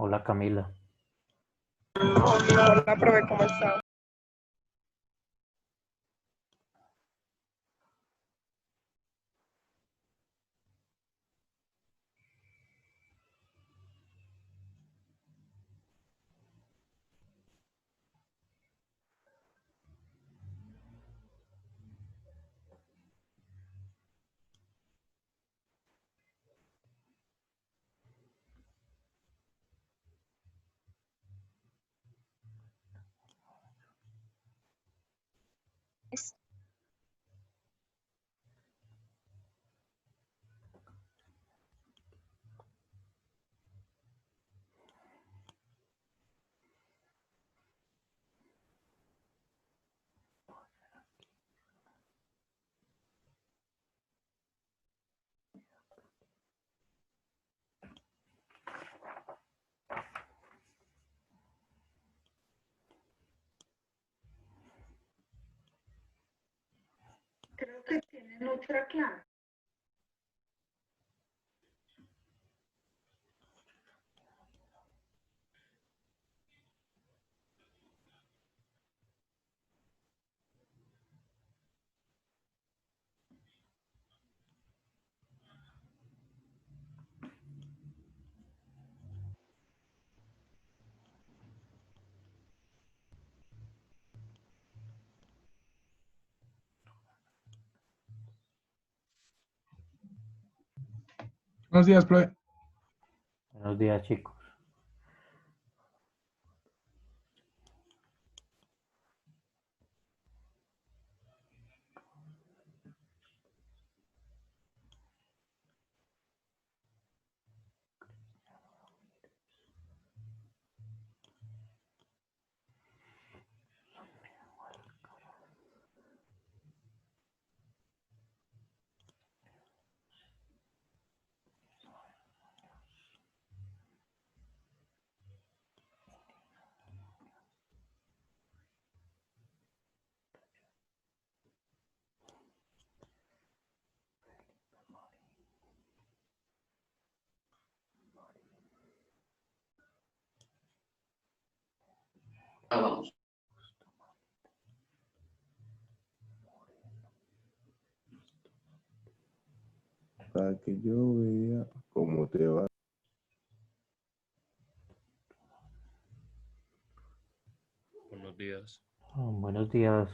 Hola Camila. Hola, profe, ¿cómo está? Creo que tienen otra clase. Buenos días, profe. Buenos días, chicos. Vamos. Para que yo vea cómo te va. Buenos días. Buenos días.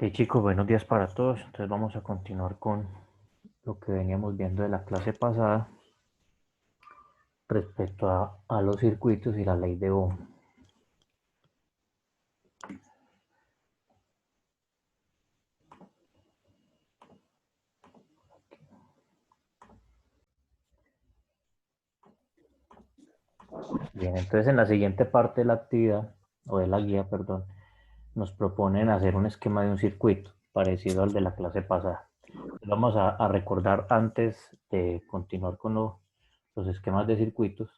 Ok, chicos, buenos días para todos. Entonces vamos a continuar con lo que veníamos viendo de la clase pasada respecto a los circuitos y la ley de Ohm. Bien, entonces en la siguiente parte de la actividad, o de la guía, perdón, nos proponen hacer un esquema de un circuito parecido al de la clase pasada. Vamos a recordar antes de continuar con los esquemas de circuitos,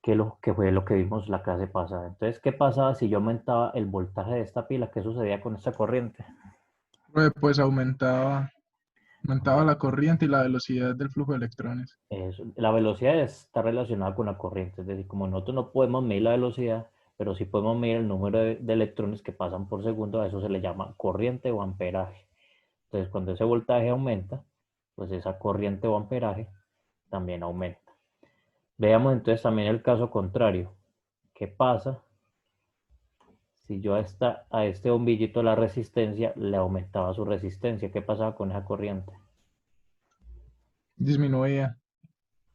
que fue lo que vimos la clase pasada. Entonces, ¿qué pasaba si yo aumentaba el voltaje de esta pila? ¿Qué sucedía con esta corriente? Profe, pues aumentaba la corriente y la velocidad del flujo de electrones. La velocidad está relacionada con la corriente, es decir, como nosotros no podemos medir la velocidad, pero sí podemos medir el número de electrones que pasan por segundo, a eso se le llama corriente o amperaje. Entonces, cuando ese voltaje aumenta, pues esa corriente o amperaje también aumenta. Veamos entonces también el caso contrario. ¿Qué pasa si yo a este bombillito la resistencia le aumentaba su resistencia? ¿Qué pasaba con esa corriente? Disminuía,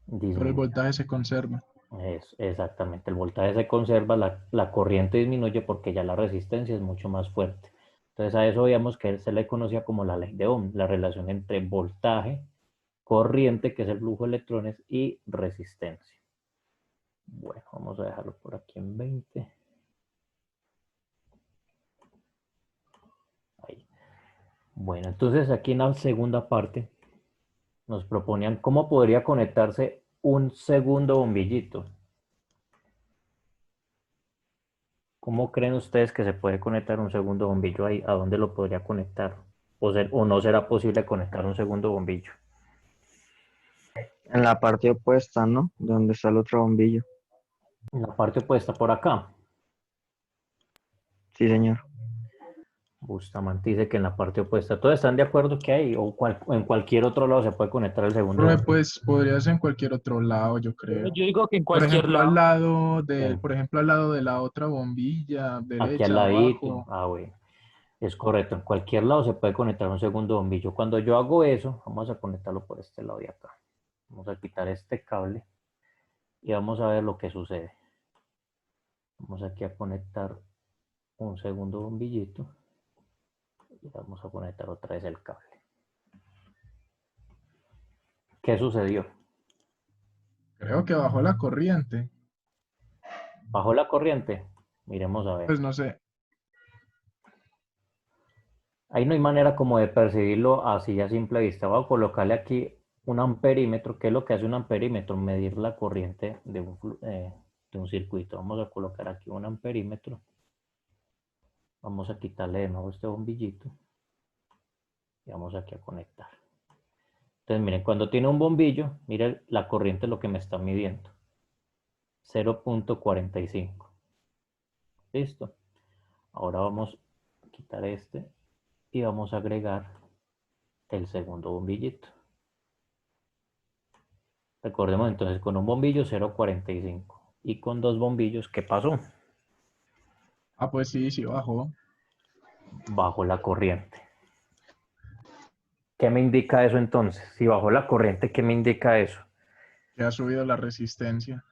pero el Disminuye. voltaje se conserva. Exactamente, el voltaje se conserva, la corriente disminuye porque ya la resistencia es mucho más fuerte. Entonces a eso veíamos que se le conocía como la ley de Ohm, la relación entre voltaje corriente, que es el flujo de electrones, y resistencia. Bueno, vamos a dejarlo por aquí en 20. Ahí. Bueno, entonces aquí en la segunda parte nos proponían cómo podría conectarse un segundo bombillito. ¿Cómo creen ustedes que se puede conectar un segundo bombillo ahí? ¿A dónde lo podría conectar? ¿O no será posible conectar un segundo bombillo? En la parte opuesta, ¿no? Donde está el otro bombillo. En la parte opuesta por acá. Sí, señor. Bustamante dice que en la parte opuesta. ¿Todos están de acuerdo que hay? ¿O en cualquier otro lado se puede conectar el segundo Profe, bombillo? pues podría ser en cualquier otro lado, yo creo. Yo digo que en Por cualquier ejemplo, lado. por ejemplo, al lado de la otra bombilla, Aquí al derecha, ladito. abajo. Ah, bueno. Es correcto. En cualquier lado se puede conectar un segundo bombillo. Cuando yo hago eso, vamos a conectarlo por este lado de acá. Vamos a quitar este cable y vamos a ver lo que sucede. Vamos aquí a conectar un segundo bombillito y vamos a conectar otra vez el cable. ¿Qué sucedió? Creo que bajó la corriente. ¿Bajó la corriente? Miremos a ver. Pues no sé. Ahí no hay manera como de percibirlo así a simple vista. Voy a colocarle aquí un amperímetro. ¿Qué es lo que hace un amperímetro? Medir la corriente de un circuito. Vamos a colocar aquí un amperímetro. Vamos a quitarle de nuevo este bombillito. Y vamos aquí a conectar. Entonces miren, cuando tiene un bombillo, miren la corriente lo que me está midiendo. 0.45. Listo. Ahora vamos a quitar este y vamos a agregar el segundo bombillito. Recordemos entonces con un bombillo 0.45 y con dos bombillos, ¿qué pasó? Ah, pues sí, sí bajó. Bajó la corriente. ¿Qué me indica eso entonces? Si bajó la corriente, ¿qué me indica eso? Que ha subido la resistencia.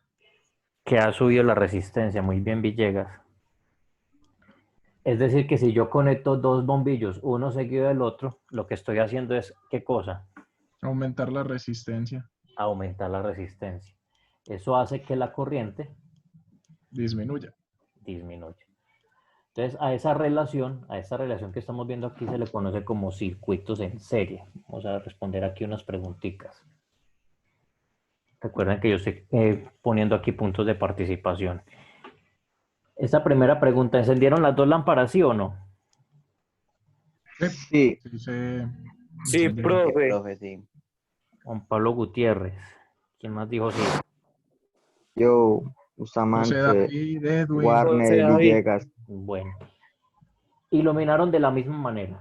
Que ha subido la resistencia. Muy bien, Villegas. Es decir, que si yo conecto dos bombillos, uno seguido del otro, lo que estoy haciendo es, ¿qué cosa? Aumentar la resistencia. Aumentar la resistencia. Eso hace que la corriente Disminuya. disminuya. Entonces, a esta relación que estamos viendo aquí se le conoce como circuitos en serie. Vamos a responder aquí unas preguntitas. Recuerden que yo estoy poniendo aquí puntos de participación. Esta primera pregunta, ¿encendieron las dos lámparas, sí o no? Sí. Sí, se Sí, encendió. profe. Profe, sí. Juan Pablo Gutiérrez. ¿Quién más dijo sí? Yo, José Bustamante, David, Edwin. Warner, José David. Villegas. Bueno. Iluminaron de la misma manera.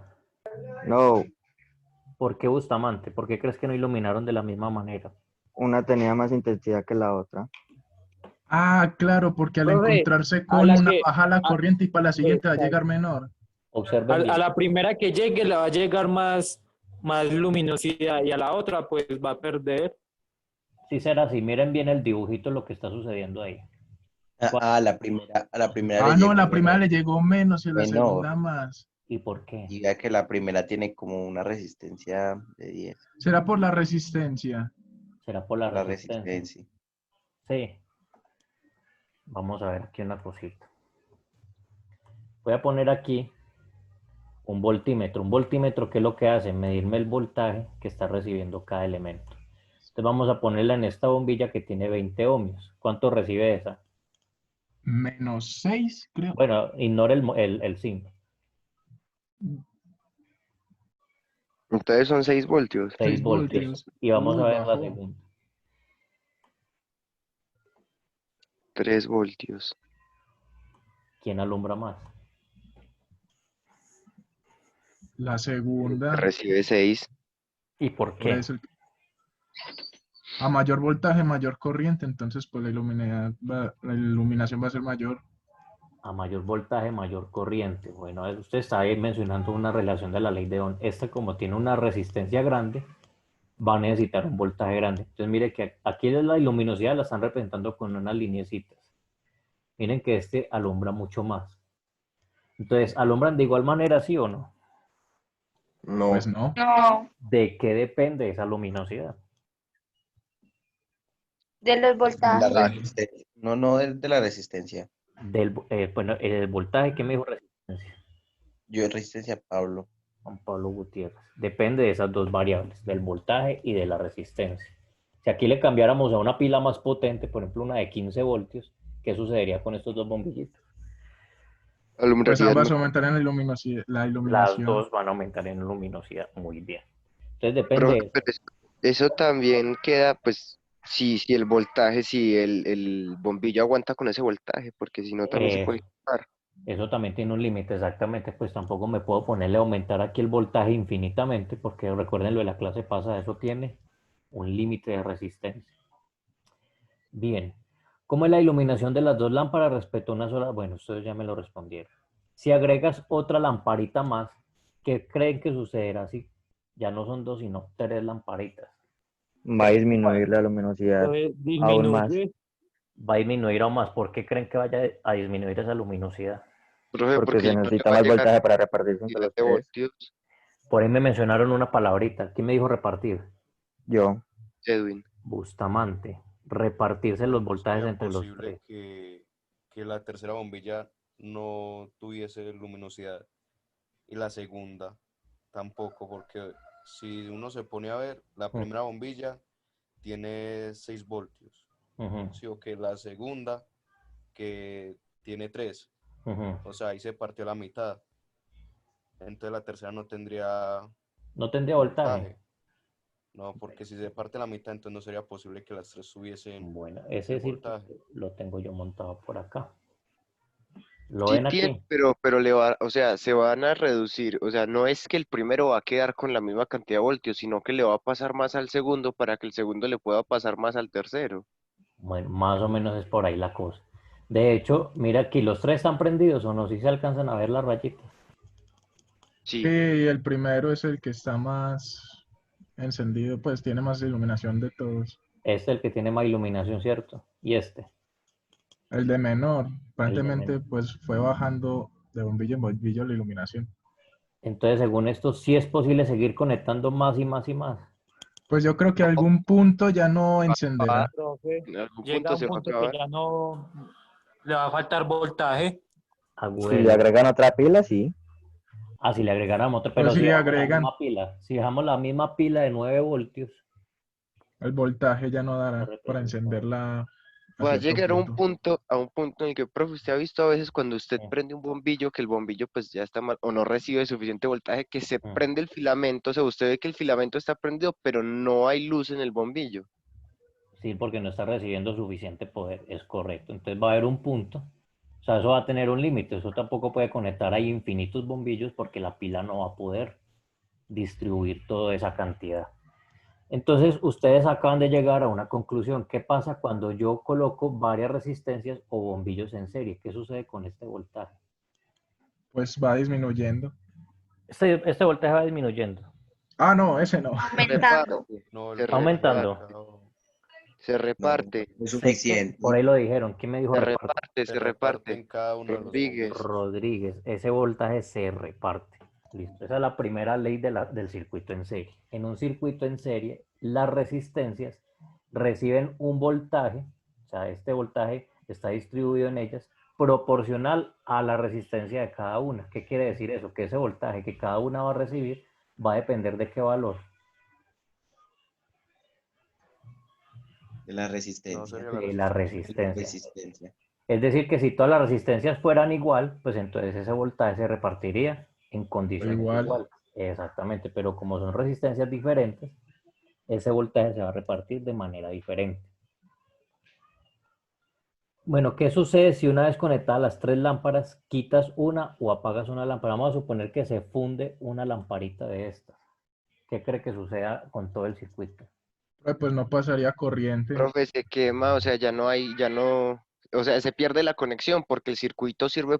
No, ¿Por qué Bustamante? ¿Por qué crees que no iluminaron de la misma manera? una tenía más intensidad que la otra. Ah, claro, porque al Profe, encontrarse a con la una que- baja la a- corriente y para la siguiente va a llegar exacto. menor. Observen A bien. la primera que llegue le va a llegar más luminosidad y a la otra pues va a perder. Sí será así. Miren bien el dibujito, lo que está sucediendo ahí. A la primera Ah, le no, llegó la primera le menor. llegó menos y a la Menor. segunda más. ¿Y por qué? Y vea que la primera tiene como una resistencia de 10. ¿Será por la resistencia? ¿Será por la La resistencia? resistencia. Sí. Vamos a ver aquí una cosita. Voy a poner aquí un voltímetro. Un voltímetro, ¿qué es lo que hace? Medirme el voltaje que está recibiendo cada elemento. Entonces vamos a ponerla en esta bombilla que tiene 20 ohmios. ¿Cuánto recibe esa? Menos 6, creo. Bueno, ignore el signo. Entonces son 6 voltios. 6 6 voltios. voltios. Y vamos Uy, a ver la bajó. segunda. 3 voltios. ¿Quién alumbra más? La segunda. Recibe 6. ¿Y por Por qué? eso, a mayor voltaje, mayor corriente, entonces pues la iluminación va a ser mayor. A mayor voltaje, mayor corriente. Bueno, usted está ahí mencionando una relación de la ley de Ohm. Esta, como tiene una resistencia grande, va a necesitar un voltaje grande. Entonces, mire que aquí la luminosidad la están representando con unas lineecitas. Miren que este alumbra mucho más. Entonces, ¿alumbran de igual manera, sí o no? No. Pues no. No. ¿De qué depende esa luminosidad? De los La voltajes. resistencia. No, no de la resistencia. Bueno, el voltaje, ¿qué me dijo resistencia? Yo resistencia, Pablo. Juan Pablo Gutiérrez. Depende de esas dos variables, del voltaje y de la resistencia. Si aquí le cambiáramos a una pila más potente, por ejemplo una de 15 voltios, ¿qué sucedería con estos dos bombillitos? Pues Alumbraría ambas mejor. aumentarían la Las iluminación. dos van a aumentar en luminosidad. Muy bien. Entonces depende Profe, de eso. pero eso también queda, pues, si el voltaje, si el bombillo aguanta con ese voltaje, porque si no también se puede quitar. Eso también tiene un límite, exactamente, pues tampoco me puedo ponerle a aumentar aquí el voltaje infinitamente, porque recuerden lo de la clase pasada, eso tiene un límite de resistencia. Bien, ¿cómo es la iluminación de las dos lámparas respecto a una sola? Bueno, ustedes ya me lo respondieron. Si agregas otra lamparita más, ¿qué creen que sucederá si ya no son dos, sino tres lamparitas? Va a disminuir la luminosidad Entonces aún más. disminuye. Va a disminuir aún más. ¿Por qué creen que vaya a disminuir esa luminosidad? Profe, Porque porque se ya no le necesita va a más llegar voltaje para repartirse entre cantidad los de tres. voltios, Por ahí me mencionaron una palabrita. ¿Quién me dijo repartir? Yo. Edwin. Bustamante. Repartirse los voltajes ¿Sería entre los posible tres. que la tercera bombilla no tuviese luminosidad y la segunda tampoco? Porque si uno se pone a ver, la primera bombilla tiene 6 voltios, Ujú, ¿sí? O que la segunda que tiene 3, ujú. o sea, ahí se partió la mitad. Entonces la tercera no tendría No tendría voltaje. voltaje. No, porque si se parte la mitad, entonces no sería posible que las tres tuviesen Bueno, el ese voltaje. circuito lo tengo yo montado por acá. ¿Lo Sí ven tiene, aquí? pero le va, o sea, se van a reducir. O sea, no es que el primero va a quedar con la misma cantidad de voltios, sino que le va a pasar más al segundo para que el segundo le pueda pasar más al tercero. Bueno, más o menos es por ahí la cosa. De hecho, mira aquí, ¿los tres están prendidos o no? Si se alcanzan a ver las rayitas. Sí, Sí, el primero es el que está más encendido, pues tiene más iluminación de todos. Este es el que tiene más iluminación, ¿cierto? Y este, El de menor, el de aparentemente, menos. pues fue bajando de bombillo en bombillo la iluminación. Entonces, según esto, sí es posible seguir conectando más y más y más. Pues yo creo que a no, algún punto ya no va a acabar, encenderá. Profe, en algún llega a punto un se va a punto que acabar. ya no le va a faltar voltaje. Si le agregan otra pila, sí. Ah, si le agregáramos otra, Pues pero si si le dejamos la agregan, misma pila, si dejamos la misma pila de 9 voltios, el voltaje ya no se dará para representa. encenderla a Va a cierto llegar punto. a un punto en el que, profe, usted ha visto a veces cuando usted Mm, prende un bombillo, que el bombillo pues ya está mal o no recibe suficiente voltaje, que se mm. prende el filamento, o sea, usted ve que el filamento está prendido, pero no hay luz en el bombillo. Sí, porque no está recibiendo suficiente poder, es correcto. Entonces va a haber un punto, o sea, eso va a tener un límite, eso tampoco puede conectar ahí infinitos bombillos porque la pila no va a poder distribuir toda esa cantidad. Entonces, ustedes acaban de llegar a una conclusión. ¿Qué pasa cuando yo coloco varias resistencias o bombillos en serie? ¿Qué sucede con este voltaje? Pues va disminuyendo. Este voltaje va disminuyendo, Ah, no, ese no. Se reparte, Aumentando. No, se el voltaje reparte, aumentando. aumentado. se No, reparte, no es Sé que suficiente. por ahí lo dijeron. ¿Quién me dijo se reparte? reparte, Se se reparte reparte. en cada uno de los Rodríguez. bombillos. Rodríguez, ese voltaje se reparte. Listo. Esa es la primera ley del circuito en serie. En un circuito en serie, las resistencias reciben un voltaje, o sea, este voltaje está distribuido en ellas proporcional a la resistencia de cada una. ¿Qué quiere decir eso? Que ese voltaje que cada una va a recibir va a depender de qué valor. De la No resistencia. sería la De la resistencia. resistencia. Es decir, que si todas las resistencias fueran igual, pues entonces ese voltaje se repartiría en condiciones Igual. iguales. Exactamente, pero como son resistencias diferentes, ese voltaje se va a repartir de manera diferente. Bueno, ¿qué sucede si una vez conectadas las tres lámparas, quitas una o apagas una lámpara? Vamos a suponer que se funde una lamparita de estas. ¿Qué cree que suceda con todo el circuito? Pues no pasaría corriente. Profe, se quema, o sea, ya no, o sea, se pierde la conexión porque el circuito sirve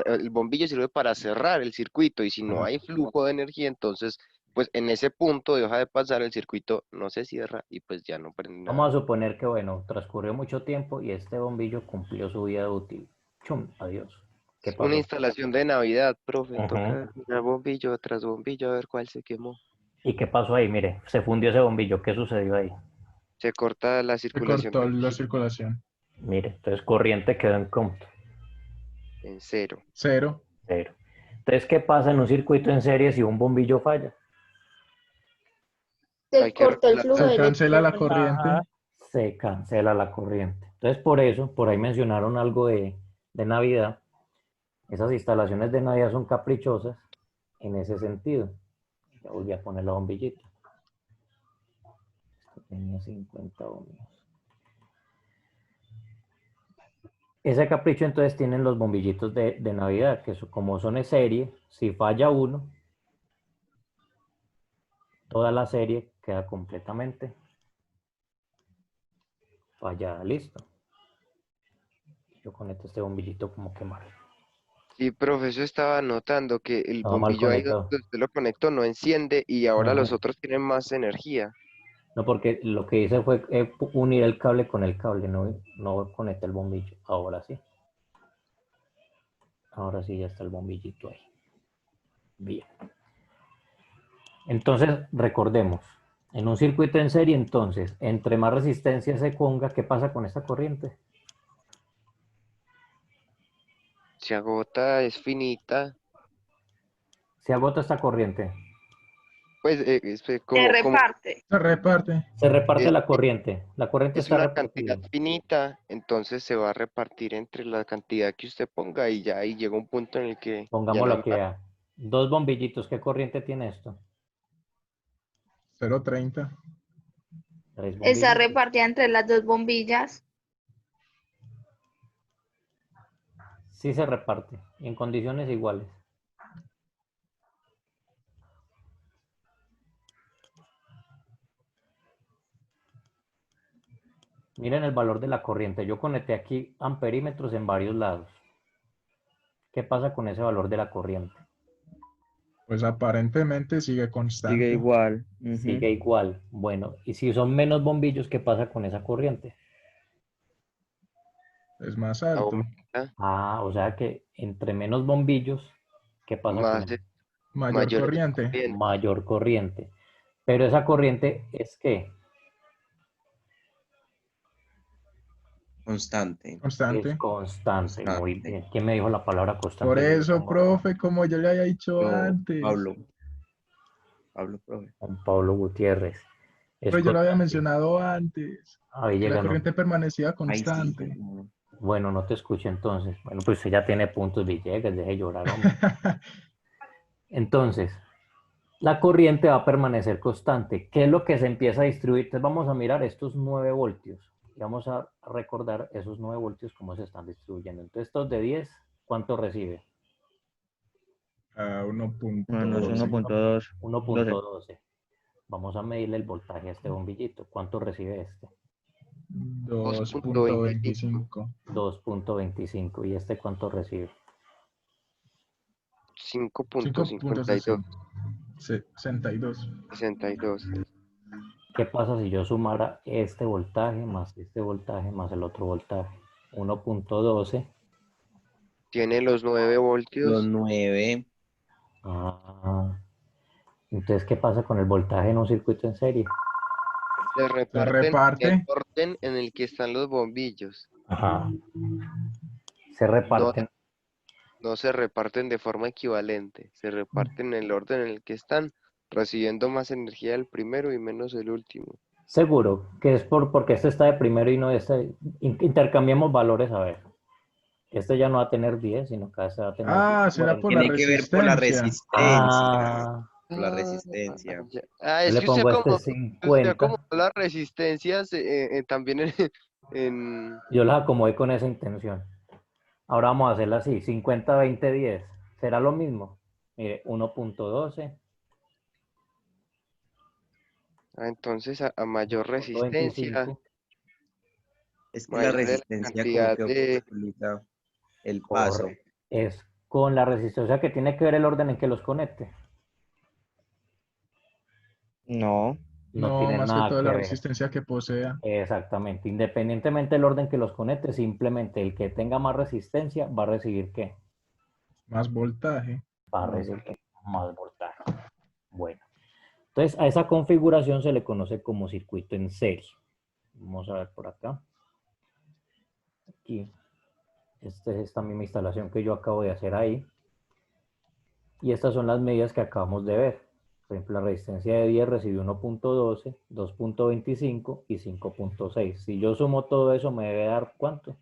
el bombillo sirve para cerrar el circuito y si no Ajá. hay flujo de energía, entonces, pues en ese punto deja de pasar, el circuito no se cierra y pues ya no prende Vamos a nada. suponer que, bueno, transcurrió mucho tiempo y este bombillo cumplió su vida útil. ¡Chum! Adiós. ¿Qué Es una pasó? instalación de Navidad, profe, Ujú. toca mirar bombillo tras bombillo a ver cuál se quemó. ¿Y qué pasó ahí? Mire, se fundió ese bombillo. ¿Qué sucedió ahí? Se corta la Se circulación cortó la vertical circulación. Mire, entonces corriente quedó en cuánto. en cero. 0. 0. Entonces, ¿qué pasa en un circuito en serie si un bombillo falla? Hay Se que cortó el reemplazar. flujo Se de cancela la electrones. corriente. Ajá. Se cancela la corriente. Entonces, por eso, por ahí mencionaron algo de Navidad. Esas instalaciones de Navidad son caprichosas en ese sentido. Ya volví a poner la bombillita. Esto tenía 50 ohmios. Ese capricho entonces tienen los bombillitos de Navidad, que como son en serie, si falla uno, toda la serie queda completamente fallada. Listo. Yo conecto este bombillito como que mal. Sí, profe, eso estaba notando que el Estaba mal bombillo ahí donde conectado. usted lo conectó no enciende y ahora los Ajá. otros tienen más energía. No, porque lo que hice fue unir el cable con el cable, no conecté el bombillo. Ahora sí. Ahora sí ya está el bombillito ahí. Bien. Entonces, recordemos, en un circuito en serie, entonces, entre más resistencia se ponga, ¿qué pasa con esta corriente? Se agota, es finita. Se agota esta corriente. Pues Se como reparte. Se reparte. Se reparte es, la corriente. La corriente es está una cantidad repartida. finita, entonces se va a repartir entre la cantidad que usted ponga y ya ahí llega un punto en el que ya no Pongámoslo hay aquí más. a 2 bombillitos. ¿Qué corriente tiene esto? 0.30. 3 Está bombillitos. repartida entre las dos bombillas. Sí se reparte, en condiciones iguales. Miren el valor de la corriente. Yo conecté aquí amperímetros en varios lados. ¿Qué pasa con ese valor de la corriente? Pues aparentemente sigue Sigue constante. igual. Sigue igual. Bueno, y si son menos bombillos, ¿qué pasa con esa corriente? Es más alto. Aumenta, Ah, o sea que entre menos bombillos, ¿qué pasa con más, eso? Mayor mayor corriente. corriente. Mayor corriente. Pero esa corriente es ¿qué? Constante. Es Constante. constante. Muy Constante. bien. ¿Quién me dijo la palabra Por constante? Yo eso, tengo razón. profe, como yo le había dicho Yo, antes. Pablo. Pablo, profe. Juan Pablo Gutiérrez. Es Pero yo lo había constante. mencionado antes. Ahí Que la llega, no. corriente permanecía Ahí sí. constante. Bueno, no te escucho entonces. Bueno, pues usted ya tiene puntos, Villegas, deje de llorar, hombre. Entonces, la corriente va a permanecer constante. ¿Qué es lo que se empieza a distribuir? Entonces vamos a mirar estos 9 voltios. Y vamos a recordar esos 9 voltios cómo se están distribuyendo. Entonces, estos de 10, ¿cuánto recibe? A Menos 1.12. 1.2. 1.12. Vamos a medirle el voltaje a este bombillito. ¿Cuánto recibe este? 2.25. 2.25. 2.25. ¿Y este cuánto recibe? 5.52. 62. 62. ¿Qué pasa si yo sumara este voltaje más el otro voltaje? 1.12. Tiene los 9 Los voltios. 9. Ah, entonces, ¿qué pasa con el voltaje en un circuito en serie? Se Se reparten en el reparte. orden en el que están los bombillos. Ajá. Se No, reparten. no se reparten de forma equivalente. Se reparten en el orden en el que están, recibiendo más energía el primero y menos el último. Seguro que es porque este está de primero y no este. Intercambiamos valores, a ver. Este ya no va a tener 10, sino que este va a tener Ah, será por la 40. Tiene que ver por la resistencia. resistencia. Ah, Por la resistencia. yo Es le que pongo este usted 50. acomodó las resistencias también en Yo las acomodé con esa intención. Ahora vamos a hacerla así, 50, 20, 10. ¿Será lo mismo? Mire, 1.12, entonces a mayor resistencia, 1.25. Es que la mayor es la resistencia como cantidad que de... obstaculiza el paso. Corre. Es con la resistencia que tiene que ver el orden en que los conecte. No. No No, tiene más que nada todo que la ver. resistencia que posea. Exactamente. Independientemente del orden que los conecte, simplemente el que tenga más resistencia va a recibir ¿qué? Más voltaje. Va a recibir más voltaje. Bueno. Entonces, a esa configuración se le conoce como circuito en serie. Vamos a ver por acá. Aquí. Esta es también mi instalación que yo acabo de hacer ahí. Y estas son las medidas que acabamos de ver. Por ejemplo, la resistencia de 10 recibió 1.12, 2.25 y 5.6. Si yo sumo todo eso, me debe dar ¿cuánto?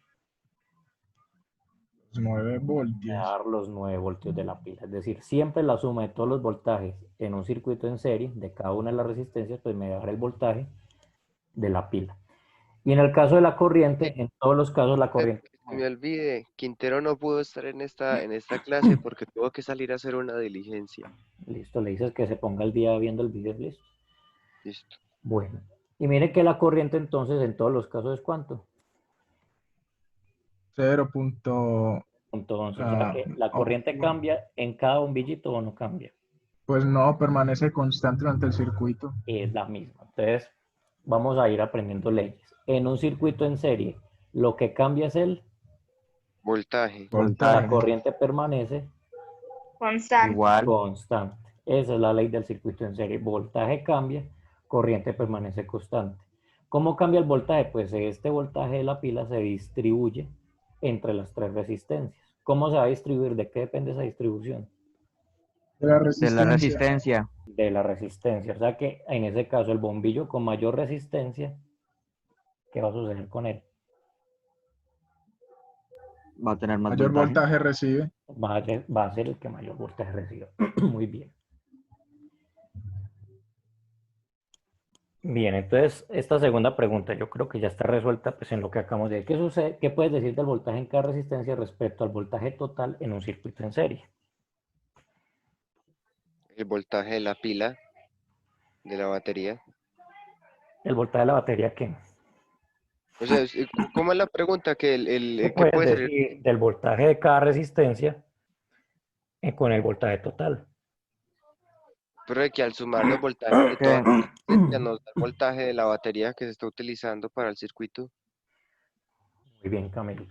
9 Me voltios. debe dar los 9 voltios de la pila. Es decir, siempre la suma de todos los voltajes en un circuito en serie de cada una de las resistencias, pues me va a dar el voltaje de la pila. Y en el caso de la corriente, en todos los casos la corriente... Se me olvide, Quintero no pudo estar en esta clase porque tuvo que salir a hacer una diligencia. Listo, le dices que se ponga el día viendo el video, listo. Listo. Bueno, y mire que la corriente entonces en todos los casos es ¿cuánto? 0.11. Punto 11. O sea que la corriente cambia en cada bombillito o no cambia. Pues no, permanece constante durante el circuito. Es la misma. Entonces, vamos a ir aprendiendo leyes. En un circuito en serie, lo que cambia es el... Voltaje. La corriente permanece Constante. Igual. constante. Esa es la ley del circuito en serie. Voltaje cambia, corriente permanece constante. ¿Cómo cambia el voltaje? Pues este voltaje de la pila se distribuye entre las tres resistencias. ¿Cómo se va a distribuir? ¿De qué depende esa distribución? De la De resistencia. la resistencia. De la resistencia. O sea que en ese caso el bombillo con mayor resistencia, ¿qué va a suceder con él? Va a tener más Mayor voltaje recibe. Va a ser el que mayor voltaje reciba. Muy bien. Bien, entonces esta segunda pregunta yo creo que ya está resuelta pues, en lo que acabamos de decir. ¿Qué sucede? ¿Qué puedes decir del voltaje en cada resistencia respecto al voltaje total en un circuito en serie? El voltaje de la pila, de la batería. ¿El voltaje de la batería qué? O sea, ¿cómo es la pregunta? ¿Qué ¿Qué puedes puede ser? decir del voltaje de cada resistencia con el voltaje total? Pero de que al sumar los voltajes de todas las resistencias nos da el voltaje de la batería que se está utilizando para el circuito. Muy bien, Camilo.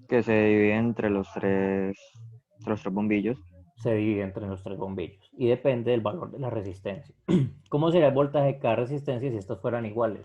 Que se divide entre los tres bombillos. Se divide entre los tres bombillos y depende del valor de la resistencia. ¿Cómo sería el voltaje de cada resistencia si estas fueran iguales?